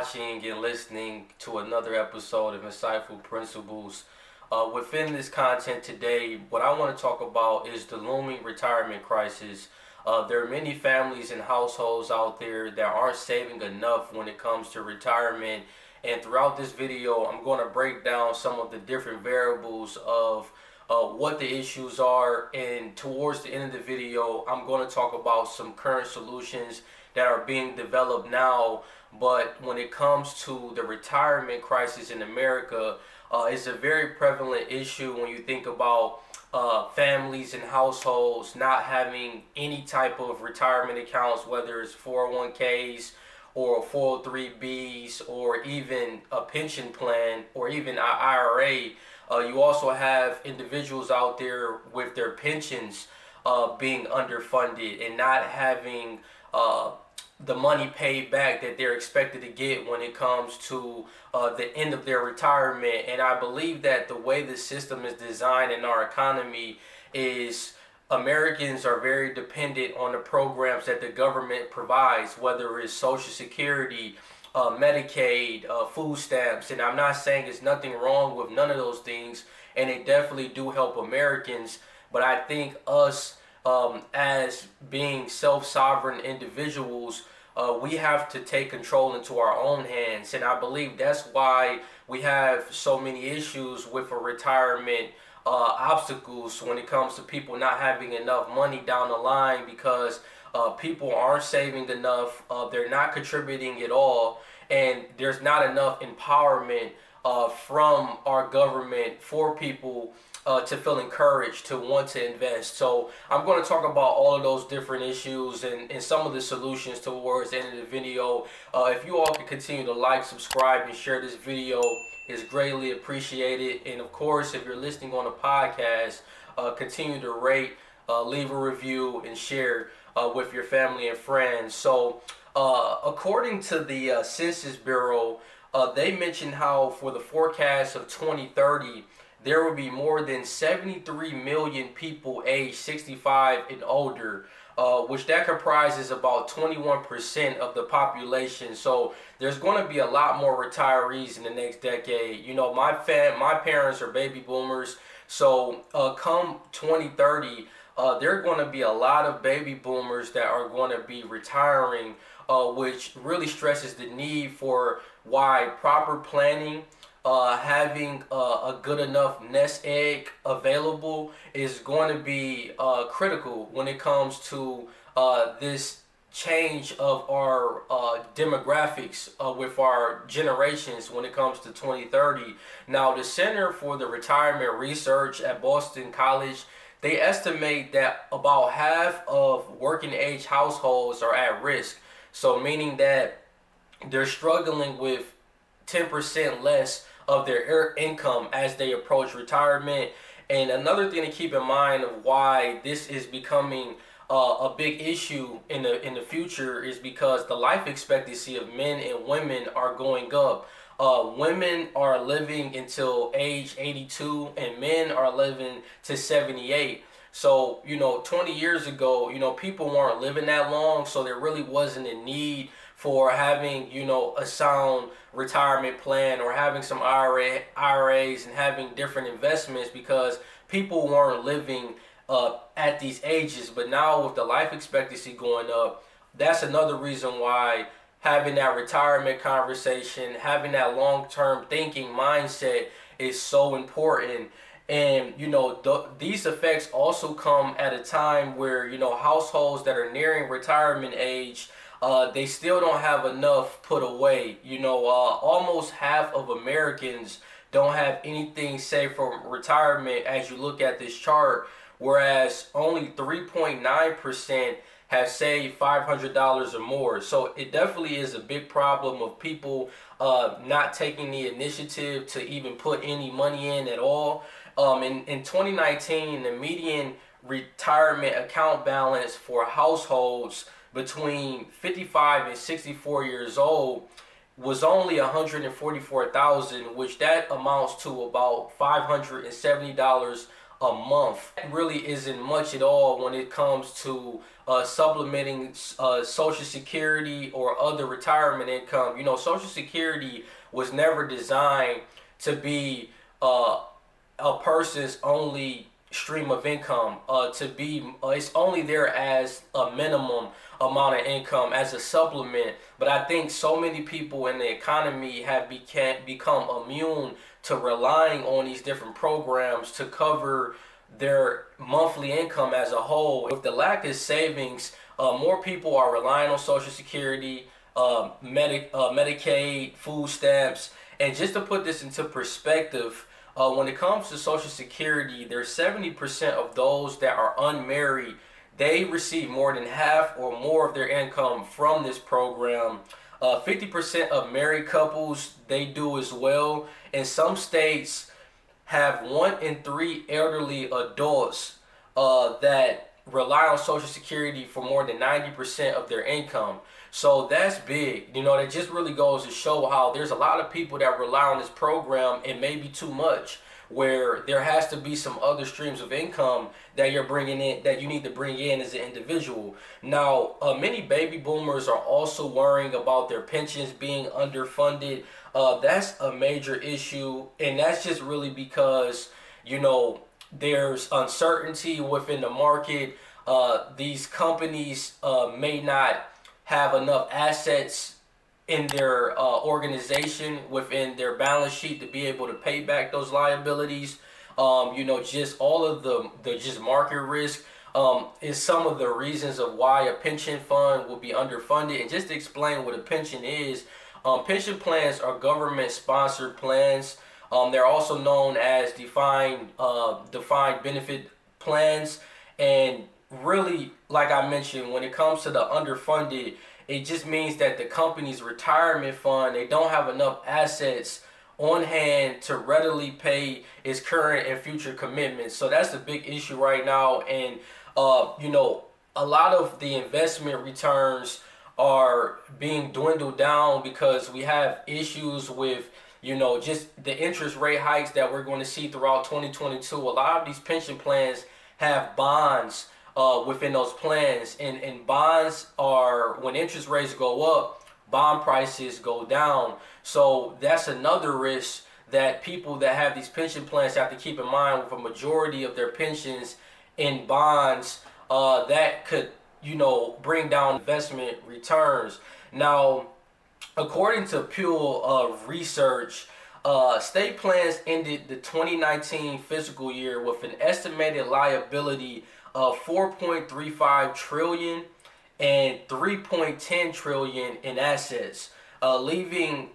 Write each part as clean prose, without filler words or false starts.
watching and listening to another episode of Insightful Principles. Within this content today, what I want to talk about is the looming retirement crisis. There are many families and households out there that aren't saving enough when it comes to retirement. And throughout this video, I'm going to break down some of the different variables of what the issues are. And towards the end of the video, I'm going to talk about some current solutions that are being developed now. But when it comes to the retirement crisis in America, it's a very prevalent issue when you think about families and households not having any type of retirement accounts, whether it's 401ks or 403bs or even a pension plan or even an IRA. You also have individuals out there with their pensions being underfunded and not having the money paid back that they're expected to get when it comes to the end of their retirement. And I believe that the way the system is designed in our economy is Americans are very dependent on the programs that the government provides, whether it's Social Security, Medicaid, food stamps. And I'm not saying there's nothing wrong with none of those things, and they definitely do help Americans. But I think us as being self-sovereign individuals, we have to take control into our own hands. And I believe that's why we have so many issues with a retirement obstacles when it comes to people not having enough money down the line, because people aren't saving enough, they're not contributing at all, and there's not enough empowerment from our government for people to feel encouraged to want to invest. So I'm going to talk about all of those different issues and some of the solutions towards the end of the video. If you all can continue to like, subscribe, and share this video, is greatly appreciated. And of course, if you're listening on a podcast, continue to rate, leave a review, and share with your family and friends. So according to the Census Bureau, they mentioned how for the forecast of 2030, there will be more than 73 million people aged 65 and older, which that comprises about 21% of the population. So there's going to be a lot more retirees in the next decade. You know, my parents are baby boomers, so come 2030, there are going to be a lot of baby boomers that are going to be retiring, which really stresses the need for why proper planning, having a good enough nest egg available is going to be critical when it comes to this change of our demographics with our generations when it comes to 2030. Now, the Center for the Retirement Research at Boston College, they estimate that about half of working age households are at risk. So meaning that they're struggling with 10% less of their income as they approach retirement. And another thing to keep in mind of why this is becoming a big issue in the future is because the life expectancy of men and women are going up. Women are living until age 82 and men are living to 78. So, 20 years ago, people weren't living that long, so there really wasn't a need for having, a sound retirement plan or having some IRAs and having different investments, because people weren't living at these ages. But now with the life expectancy going up, that's another reason why having that retirement conversation, having that long-term thinking mindset is so important. And, these effects also come at a time where, households that are nearing retirement age, they still don't have enough put away. Almost half of Americans don't have anything saved for retirement as you look at this chart, whereas only 3.9% have saved $500 or more. So it definitely is a big problem of people not taking the initiative to even put any money in at all. In 2019, the median retirement account balance for households between 55 and 64 years old was only $144,000, which that amounts to about $570 a month. That really isn't much at all when it comes to supplementing Social Security or other retirement income. You know, Social Security was never designed to be a person's only stream of income. It's only there as a minimum amount of income as a supplement. But I think so many people in the economy have become immune to relying on these different programs to cover their monthly income as a whole. With the lack of savings, more people are relying on Social Security, Medicaid, food stamps. And just to put this into perspective, when it comes to Social Security, there's 70% of those that are unmarried. They receive more than half or more of their income from this program. 50% of married couples, they do as well. And some states have 1 in 3 elderly adults that rely on Social Security for more than 90% of their income. So that's big. You know, that just really goes to show how there's a lot of people that rely on this program and maybe too much, where there has to be some other streams of income that you're bringing in, that you need to bring in as an individual. Now, many baby boomers are also worrying about their pensions being underfunded. That's a major issue, and that's just really because, you know, there's uncertainty within the market. These companies may not have enough assets in their organization within their balance sheet to be able to pay back those liabilities. You know, just all of the just market risk is some of the reasons of why a pension fund will be underfunded. And just to explain what a pension is, pension plans are government-sponsored plans. They're also known as defined benefit plans. And really, like I mentioned, when it comes to the underfunded, it just means that the company's retirement fund, they don't have enough assets on hand to readily pay its current and future commitments. So that's the big issue right now. And you know, a lot of the investment returns are being dwindled down because we have issues with, you know, just the interest rate hikes that we're going to see throughout 2022. A lot of these pension plans have bonds within those plans, and bonds are, when interest rates go up, bond prices go down. So that's another risk that people that have these pension plans have to keep in mind, with a majority of their pensions in bonds, that could, you know, bring down investment returns. Now, according to Pew Research, state plans ended the 2019 fiscal year with an estimated liability of 4.35 trillion and 3.10 trillion in assets, leaving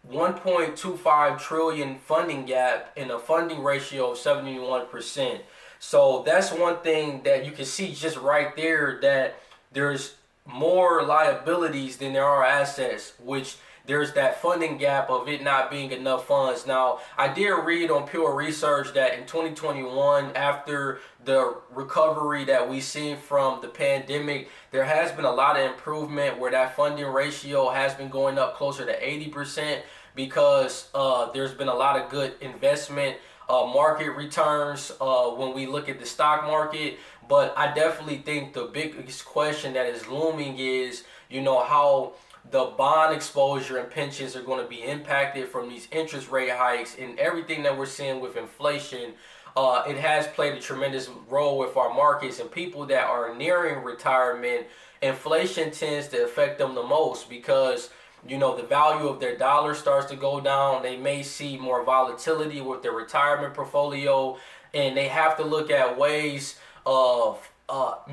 1.25 trillion funding gap and a funding ratio of 71%. So that's one thing that you can see just right there, that there's more liabilities than there are assets, which there's that funding gap of it not being enough funds. Now, I did read on Pure Research that in 2021, after the recovery that we seen from the pandemic, there has been a lot of improvement where that funding ratio has been going up closer to 80%, because there's been a lot of good investment market returns when we look at the stock market. But I definitely think the biggest question that is looming is, you know, how the bond exposure and pensions are going to be impacted from these interest rate hikes and everything that we're seeing with inflation. It has played a tremendous role with our markets, and people that are nearing retirement, inflation tends to affect them the most because, you know, the value of their dollar starts to go down. They may see more volatility with their retirement portfolio, and they have to look at ways of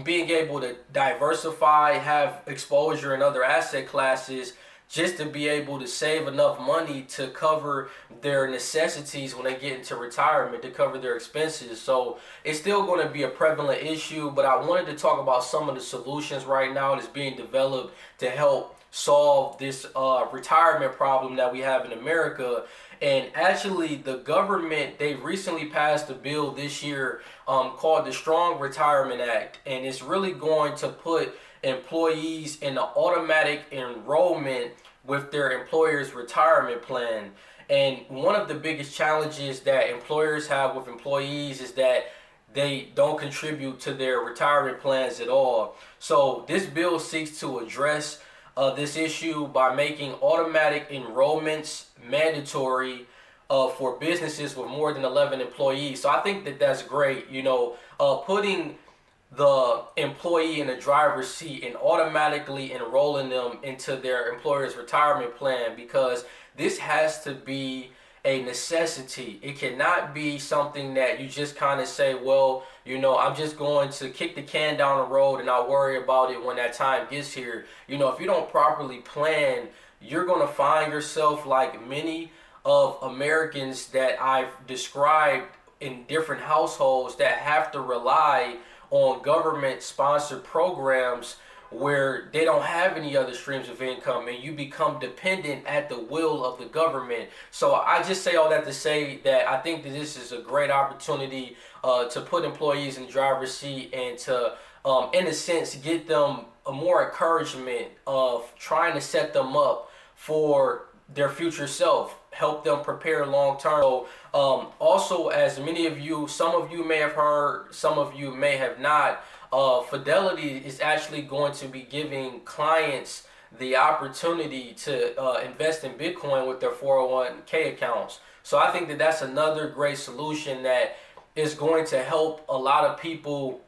being able to diversify, have exposure in other asset classes, just to be able to save enough money to cover their necessities when they get into retirement, to cover their expenses. So it's still going to be a prevalent issue, but I wanted to talk about some of the solutions right now that's being developed to help solve this retirement problem that we have in America. And actually, the government, they recently passed a bill this year called the Strong Retirement Act, and it's really going to put employees in the automatic enrollment with their employer's retirement plan. And one of the biggest challenges that employers have with employees is that they don't contribute to their retirement plans at all. So this bill seeks to address this issue by making automatic enrollments mandatory for businesses with more than 11 employees. So I think that that's great. Putting the employee in the driver's seat and automatically enrolling them into their employer's retirement plan, because this has to be a necessity. It cannot be something that you just kind of say, well, I'm just going to kick the can down the road and I'll worry about it when that time gets here. If you don't properly plan, you're going to find yourself like many of Americans that I've described in different households that have to rely on government sponsored programs where they don't have any other streams of income, and you become dependent at the will of the government. So I just say all that to say that I think that this is a great opportunity to put employees in the driver's seat and to, in a sense, get them a more encouragement of trying to set them up for their future self, help them prepare long term. So also, as many of you, some of you may have heard, some of you may have not, Fidelity is actually going to be giving clients the opportunity to invest in Bitcoin with their 401k accounts. So I think that that's another great solution that is going to help a lot of people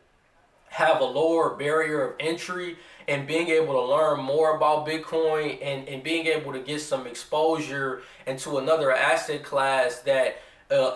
have a lower barrier of entry and being able to learn more about Bitcoin and being able to get some exposure into another asset class that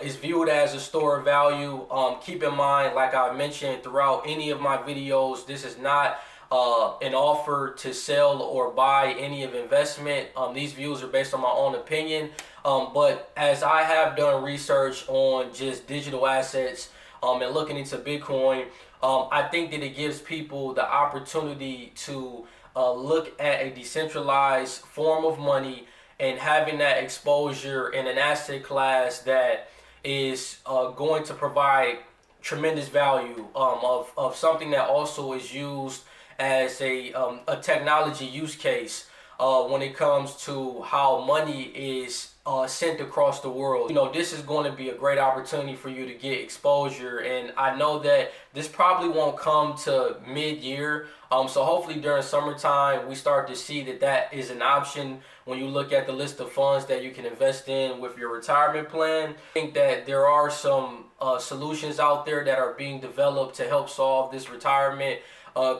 is viewed as a store of value. Keep in mind, like I mentioned throughout any of my videos, this is not an offer to sell or buy any of investment. These views are based on my own opinion. But as I have done research on just digital assets and looking into Bitcoin, I think that it gives people the opportunity to look at a decentralized form of money and having that exposure in an asset class that is going to provide tremendous value of something that also is used as a technology use case when it comes to how money is sent across the world. This is going to be a great opportunity for you to get exposure, and I know that this probably won't come to mid-year. So hopefully during summertime we start to see that that is an option when you look at the list of funds that you can invest in with your retirement plan. I think that there are some solutions out there that are being developed to help solve this retirement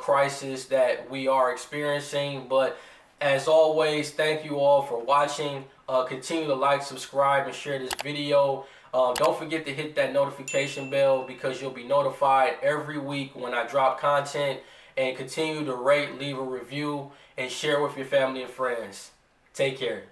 crisis that we are experiencing. But as always, thank you all for watching. Continue to like, subscribe, and share this video. Don't forget to hit that notification bell because you'll be notified every week when I drop content. And continue to rate, leave a review, and share with your family and friends. Take care.